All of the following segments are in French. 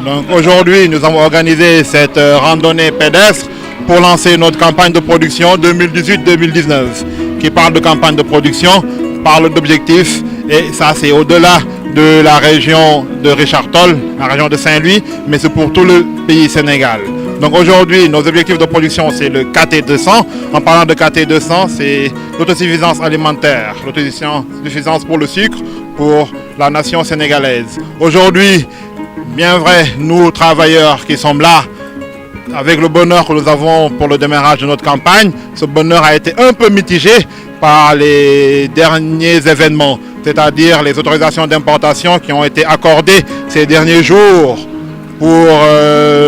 Donc aujourd'hui, nous avons organisé cette randonnée pédestre pour lancer notre campagne de production 2018-2019, qui parle de campagne de production, parle d'objectifs, et ça c'est au-delà de la région de Richard Toll, la région de Saint-Louis, mais c'est pour tout le pays Sénégal. Donc aujourd'hui, nos objectifs de production, c'est le KT200. En parlant de KT200, c'est l'autosuffisance alimentaire, l'autosuffisance pour le sucre, pour la nation sénégalaise. Aujourd'hui, bien vrai, nous travailleurs qui sommes là, avec le bonheur que nous avons pour le démarrage de notre campagne, ce bonheur a été un peu mitigé par les derniers événements, c'est-à-dire les autorisations d'importation qui ont été accordées ces derniers jours pour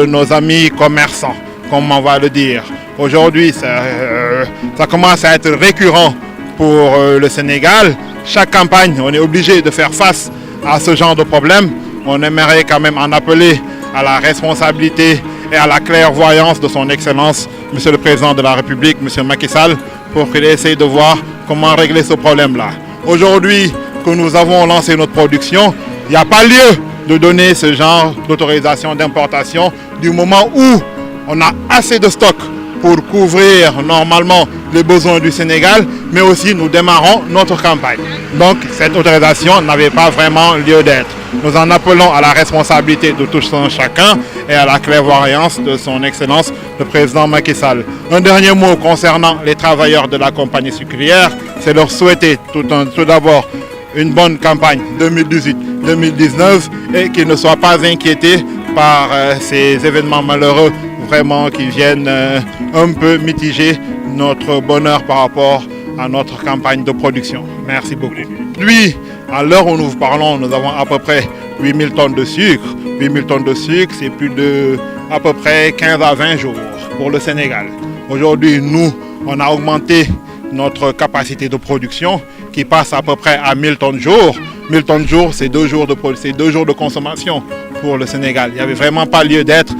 nos amis commerçants, comme on va le dire. Aujourd'hui, ça commence à être récurrent pour le Sénégal. Chaque campagne, on est obligé de faire face à ce genre de problème. On aimerait quand même en appeler à la responsabilité et à la clairvoyance de son Excellence, Monsieur le Président de la République, Monsieur Macky Sall, pour qu'il essaye de voir comment régler ce problème-là. Aujourd'hui que nous avons lancé notre production, il n'y a pas lieu de donner ce genre d'autorisation d'importation du moment où on a assez de stock pour couvrir normalement les besoins du Sénégal, mais aussi nous démarrons notre campagne. Donc cette autorisation n'avait pas vraiment lieu d'être. Nous en appelons à la responsabilité de tous chacun et à la clairvoyance de son Excellence, le Président Macky Sall. Un dernier mot concernant les travailleurs de la compagnie sucrière, c'est leur souhaiter tout d'abord une bonne campagne 2018-2019 et qu'ils ne soient pas inquiétés par ces événements malheureux vraiment qui viennent un peu mitiger notre bonheur par rapport à notre campagne de production. Merci beaucoup. Lui, à l'heure où nous vous parlons, nous avons à peu près 8000 tonnes de sucre. 8000 tonnes de sucre, c'est plus de à peu près 15 à 20 jours pour le Sénégal. Aujourd'hui, nous, on a augmenté notre capacité de production qui passe à peu près à 1000 tonnes jour. 1000 tonnes jour, c'est 2 jours de consommation pour le Sénégal. Il n'y avait vraiment pas lieu d'être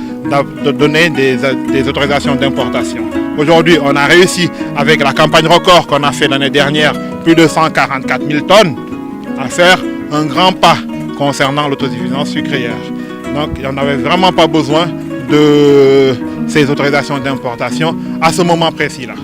de donner des autorisations d'importation. Aujourd'hui, on a réussi avec la campagne record qu'on a fait l'année dernière, plus de 144 000 tonnes, à faire un grand pas concernant l'autosuffisance sucrière. Donc, il n'y en avait vraiment pas besoin de ces autorisations d'importation à ce moment précis-là.